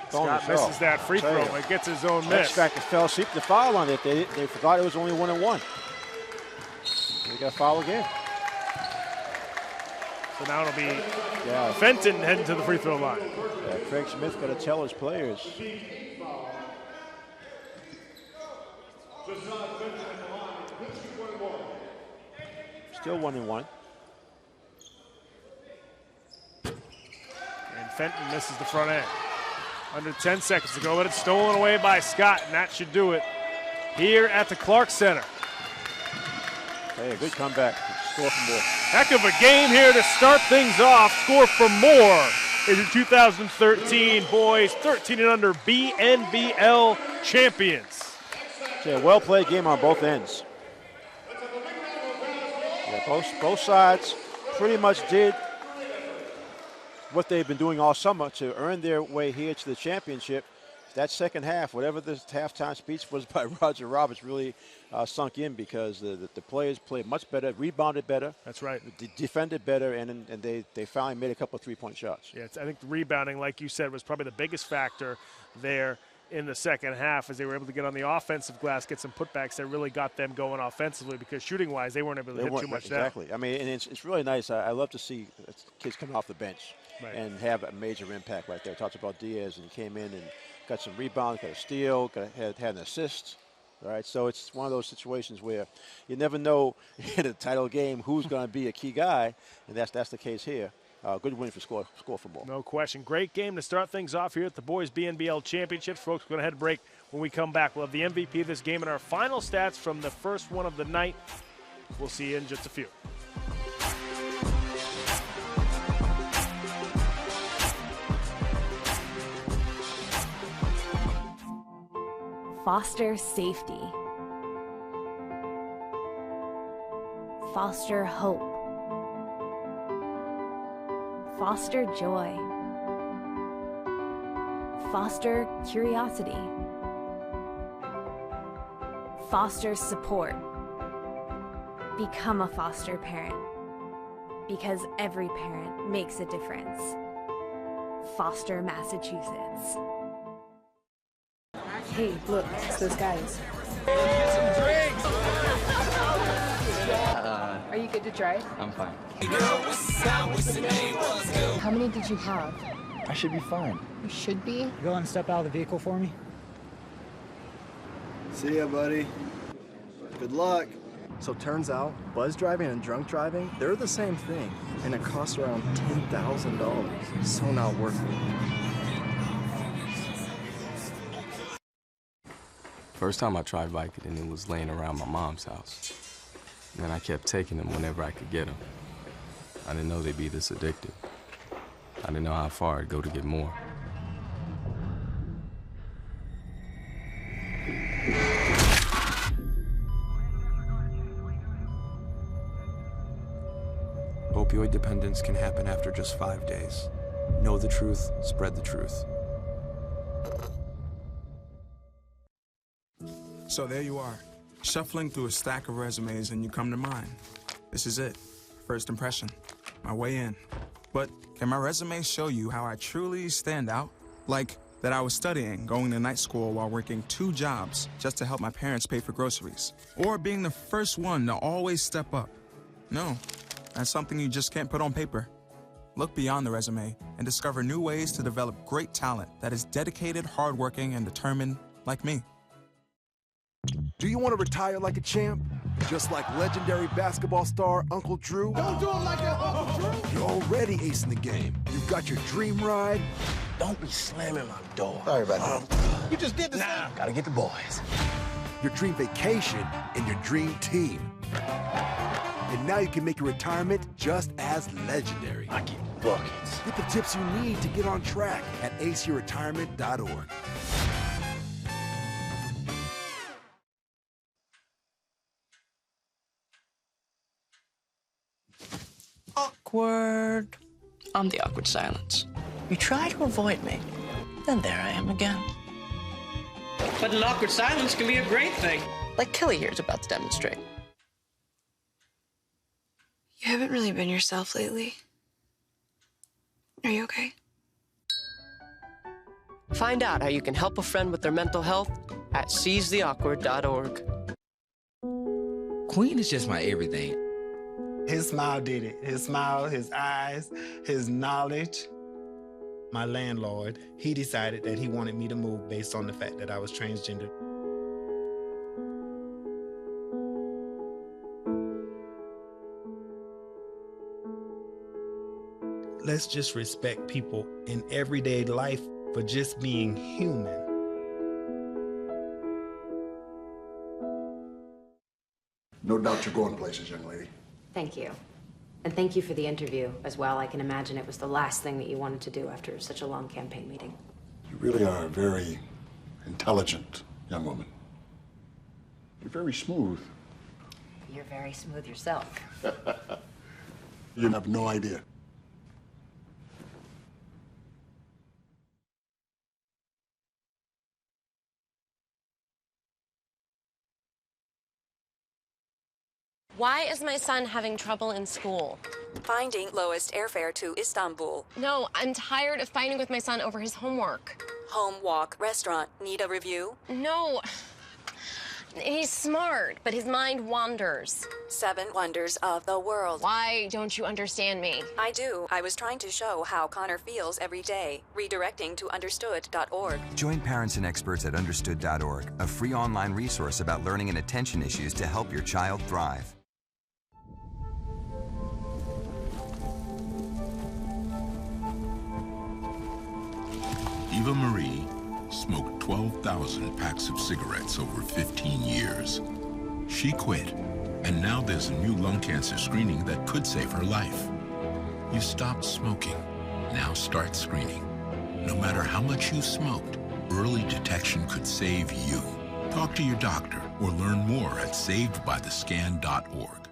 Scott misses that free throw, but gets his own miss. X-Factor fell asleep the foul on it. They forgot it was only 1 and 1. They got a foul again. So now it'll be Fenton heading to the free throw line. Yeah, Craig Smith got to tell his players. Still 1 and 1. And Fenton misses the front end. Under 10 seconds to go, but it's stolen away by Scott, and that should do it here at the Clark Center. Hey, a good comeback. Score4More. Heck of a game here to start things off. Score4More is your 2013 boys 13 and under BNBL champions. Yeah, well-played game on both ends. Yeah, both sides pretty much did what they've been doing all summer to earn their way here to the championship. That second half, whatever the halftime speech was by Roger Roberts, really sunk in because the players played much better, rebounded better. That's right. Defended better, and they finally made a couple of three-point shots. Yeah, I think the rebounding, like you said, was probably the biggest factor there in the second half as they were able to get on the offensive glass, get some putbacks that really got them going offensively because shooting-wise, they weren't able to hit too much down. Exactly. I mean, and it's really nice. I love to see kids coming off the bench and have a major impact right there. Talked about Diaz, and he came in and got some rebounds, got a steal, had an assist. All right, so it's one of those situations where you never know in a title game who's going to be a key guy, and that's the case here. Good win for Score4More. No question. Great game to start things off here at the Boys BNBL Championships. Folks, we're going to head to break. When we come back, we'll have the MVP of this game and our final stats from the first one of the night. We'll see you in just a few. Foster safety. Foster hope. Foster joy. Foster curiosity. Foster support. Become a foster parent, because every parent makes a difference. Foster, Massachusetts. Hey, look, it's those guys. Are you good to drive? I'm fine. How many did you have? I should be fine. You should be? Go and step out of the vehicle for me. See ya, buddy. Good luck. So turns out, buzz driving and drunk driving, they're the same thing. And it costs around $10,000. So not worth it. First time I tried Vicodin, it was laying around my mom's house. And then I kept taking them whenever I could get them. I didn't know they'd be this addictive. I didn't know how far I'd go to get more. Opioid dependence can happen after just 5 days. Know the truth, spread the truth. So there you are, shuffling through a stack of resumes and you come to mine. This is it, first impression, my way in. But can my resume show you how I truly stand out? Like that I was studying, going to night school while working 2 jobs just to help my parents pay for groceries. Or being the first one to always step up. No, that's something you just can't put on paper. Look beyond the resume and discover new ways to develop great talent that is dedicated, hardworking, and determined like me. Do you want to retire like a champ? Just like legendary basketball star Uncle Drew? Don't do him like that, Uncle Drew! You're already acing the game. You've got your dream ride. Don't be slamming my door. Sorry about that. You just did the same. Gotta get the boys. your dream vacation, and your dream team. And now you can make your retirement just as legendary. I get buckets. Get the tips you need to get on track at aceyourretirement.org. Awkward. I'm the awkward silence. You try to avoid me, then there I am again. But an awkward silence can be a great thing, like Kelly here is about to demonstrate. You haven't really been yourself lately. Are you okay? Find out how you can help a friend with their mental health at seizetheawkward.org. Queen is just my everything. His smile did it. His smile, his eyes, his knowledge. My landlord, he decided that he wanted me to move based on the fact that I was transgender. Let's just respect people in everyday life for just being human. No doubt you're going places, young lady. Thank you. And thank you for the interview as well. I can imagine it was the last thing that you wanted to do after such a long campaign meeting. You really are a very intelligent young woman. You're very smooth. You're very smooth yourself. You have no idea. Why is my son having trouble in school? Finding lowest airfare to Istanbul. No, I'm tired of fighting with my son over his homework. Home, walk, restaurant. Need a review? No. He's smart, but his mind wanders. 7 wonders of the world. Why don't you understand me? I do. I was trying to show how Connor feels every day. Redirecting to understood.org. Join parents and experts at understood.org, a free online resource about learning and attention issues to help your child thrive. Eva Marie smoked 12,000 packs of cigarettes over 15 years. She quit, and now there's a new lung cancer screening that could save her life. You stopped smoking. Now start screening. No matter how much you smoked, early detection could save you. Talk to your doctor or learn more at savedbythescan.org.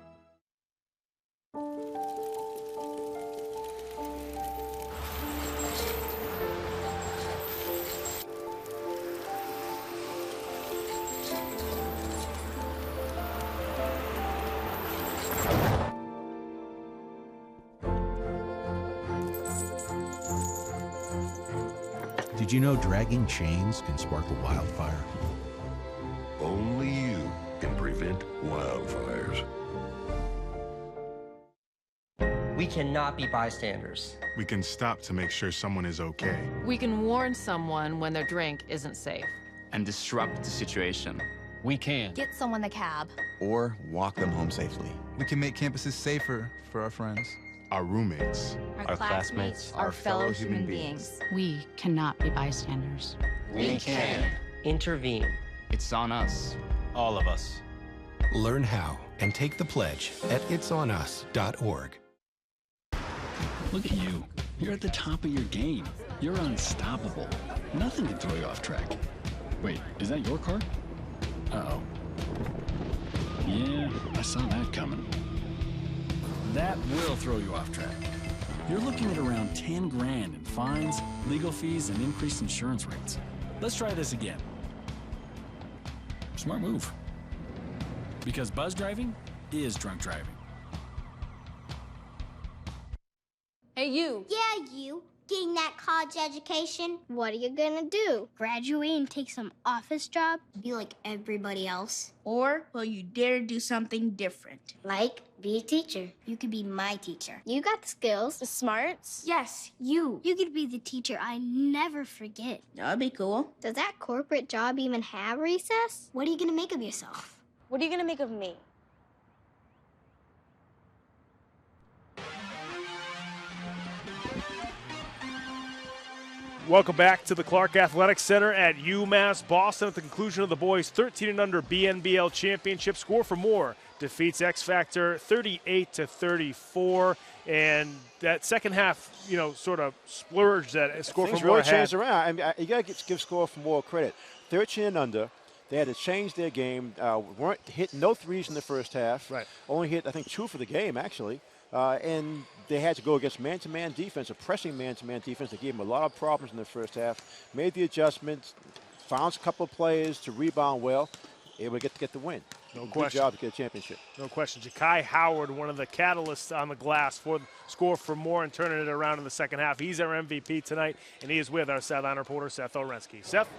Did you know dragging chains can spark a wildfire? Only you can prevent wildfires. We cannot be bystanders. We can stop to make sure someone is okay. We can warn someone when their drink isn't safe. And disrupt the situation. We can. Get someone the cab. Or walk them home safely. We can make campuses safer for our friends. Our roommates. Our classmates. Our fellow human beings. We cannot be bystanders. We can. Intervene. It's on us. All of us. Learn how and take the pledge at itsonus.org. Look at you. You're at the top of your game. You're unstoppable. Nothing can throw you off track. Wait, is that your car? Uh-oh. Yeah, I saw that coming. That will throw you off track. You're looking at around 10 grand in fines, legal fees, and increased insurance rates. Let's try this again. Smart move. Because buzz driving is drunk driving. Hey, you. Yeah, you. Getting that college education. What are you gonna do? Graduate and take some office job? Be like everybody else? Or will you dare do something different? Like be a teacher. You could be my teacher. You got the skills. The smarts? Yes, you. You could be the teacher I never forget. That'd be cool. Does that corporate job even have recess? What are you gonna make of yourself? What are you gonna make of me? Welcome back to the Clark Athletic Center at UMass Boston at the conclusion of the boys 13 and under BNBL championship. Score4More defeats X Factor 38-34, and that second half, sort of splurged that Score4More Things really had. changed around. I mean, you got to give Score4More credit. 13 and under. They had to change their game. Weren't hit no threes in the first half. Right. Only hit, I think, 2 for the game, actually. And they had to go against man-to-man defense, a pressing man-to-man defense. They gave them a lot of problems in the first half. Made the adjustments, found a couple of players to rebound well, able to get the win. No Good question. job to get a championship. No question. Ja'Kai Howard, one of the catalysts on the glass for Score4More and turning it around in the second half. He's our MVP tonight, and he is with our sideline reporter, Seth Orensky. Seth?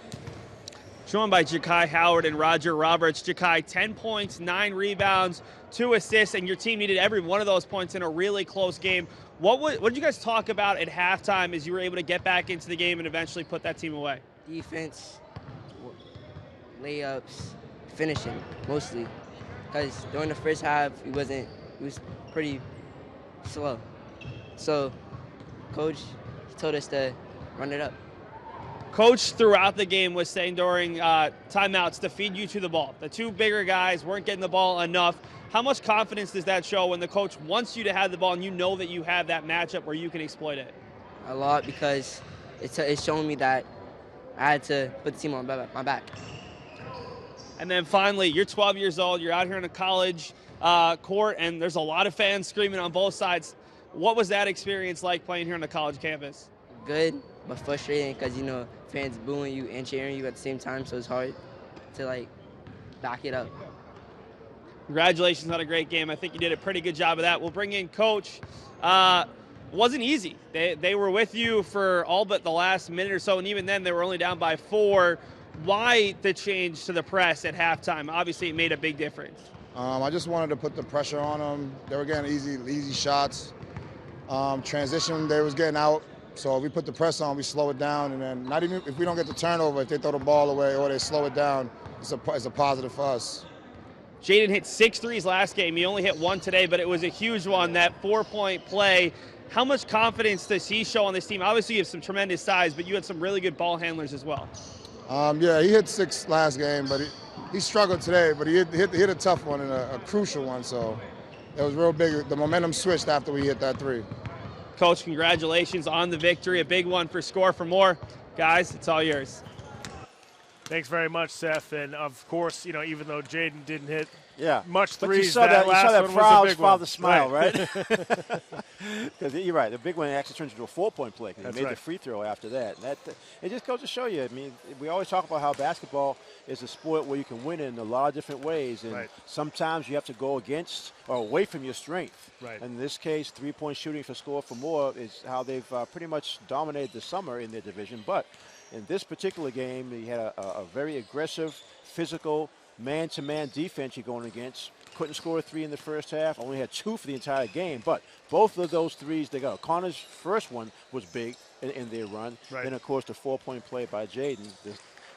Joined by Ja'Kai Howard and Roger Roberts. Ja'Kai, 10 points, 9 rebounds, 2 assists, and your team needed every one of those points in a really close game. What did you guys talk about at halftime as you were able to get back into the game and eventually put that team away? Defense, layups, finishing, mostly. Because during the first half, it was pretty slow. So, Coach told us to run it up. Coach throughout the game was saying during timeouts to feed you to the ball. The 2 bigger guys weren't getting the ball enough. How much confidence does that show when the coach wants you to have the ball and you know that you have that matchup where you can exploit it? A lot, because it's showing me that I had to put the team on my back. And then finally, you're 12 years old. You're out here in a college court, and there's a lot of fans screaming on both sides. What was that experience like playing here on the college campus? Good, but frustrating because, fans booing you and cheering you at the same time, so it's hard to, back it up. Congratulations on a great game. I think you did a pretty good job of that. We'll bring in Coach. Wasn't easy. They were with you for all but the last minute or so, and even then they were only down by 4. Why the change to the press at halftime? Obviously, it made a big difference. I just wanted to put the pressure on them. They were getting easy shots. Transition, they was getting out. So if we put the press on, we slow it down, and then not even if we don't get the turnover, if they throw the ball away or they slow it down, it's a positive for us. Jaden hit 6 threes last game. He only hit 1 today, but it was a huge one, that 4-point play. How much confidence does he show on this team? Obviously, you have some tremendous size, but you had some really good ball handlers as well. Yeah, he hit 6 last game, but he struggled today, but he hit a tough one and a crucial one, so it was real big. The momentum switched after we hit that 3. Coach, congratulations on the victory. A big one for Score4More. Guys, it's all yours. Thanks very much, Seth. And, of course, even though Jaden didn't hit much But threes, you saw that last one proud was a big father one. smile, right? Because you're right. The big one actually turns into a 4-point play. He made the free throw after that. It just goes to show you. I mean, we always talk about how basketball is a sport where you can win in a lot of different ways. And sometimes you have to go against or away from your strength. Right. And in this case, 3-point shooting for Score4More is how they've pretty much dominated the summer in their division. But in this particular game, he had a very aggressive, physical, man-to-man defense you're going against. Couldn't score a 3 in the first half. Only had 2 for the entire game. But both of those threes they got. Connor's first one was big in their run. Right. Then, of course, the 4-point play by Jaden. The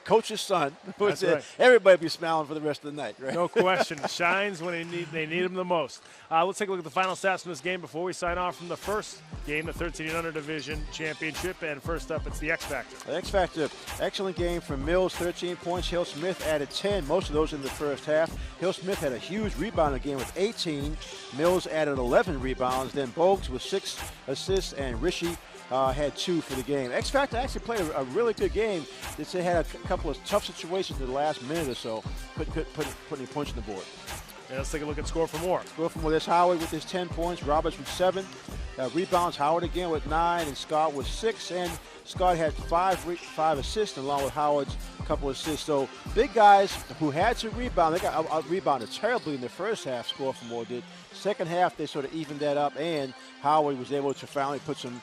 coach's son. That's right. Everybody be smiling for the rest of the night, right? No question. Shines when they need him the most. Let's take a look at the final stats from this game before we sign off from the first game, the 13 and under division championship. And first up, it's the X Factor. The X Factor, excellent game from Mills, 13 points. Hill Smith added 10, most of those in the first half. Hill Smith had a huge rebounding game with 18. Mills added 11 rebounds. Then Bogues with 6 assists, and Rishi had 2 for the game. X Factor actually played a really good game. They had a couple of tough situations in the last minute or so, putting points on the board. And let's take a look at Score4More. Score4More, there's Howard with his 10 points, Roberts with 7. Rebounds, Howard again with 9, and Scott with 6. And Scott had 5 assists along with Howard's couple assists. So big guys who had to rebound. They got rebounded terribly in the first half, Score4More did. Second half, they sort of evened that up, and Howard was able to finally put some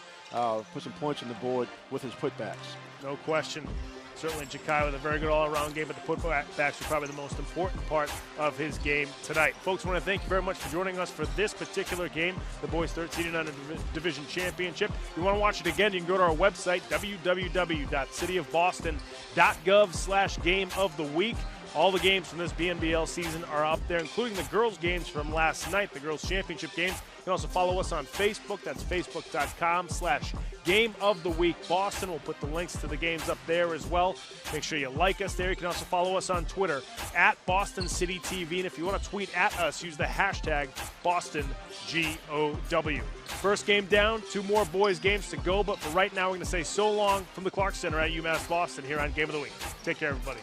points on the board with his putbacks. No question. Certainly Ja'Kai with a very good all-around game, but the putbacks were probably the most important part of his game tonight. Folks, I want to thank you very much for joining us for this particular game, the Boys 13 and Under Division Championship. If you want to watch it again, you can go to our website, www.cityofboston.gov/game of the week. All the games from this BNBL season are up there, including the girls' games from last night, the girls' championship games. can also follow us on Facebook. That's facebook.com/Game of the Week Boston. We'll put the links to the games up there as well. Make sure you like us there. You can also follow us on Twitter at Boston City TV. And if you want to tweet at us, use the hashtag BostonGOW. First game down, 2 more boys games to go. But for right now, we're going to say so long from the Clark Center at UMass Boston here on Game of the Week. Take care, everybody.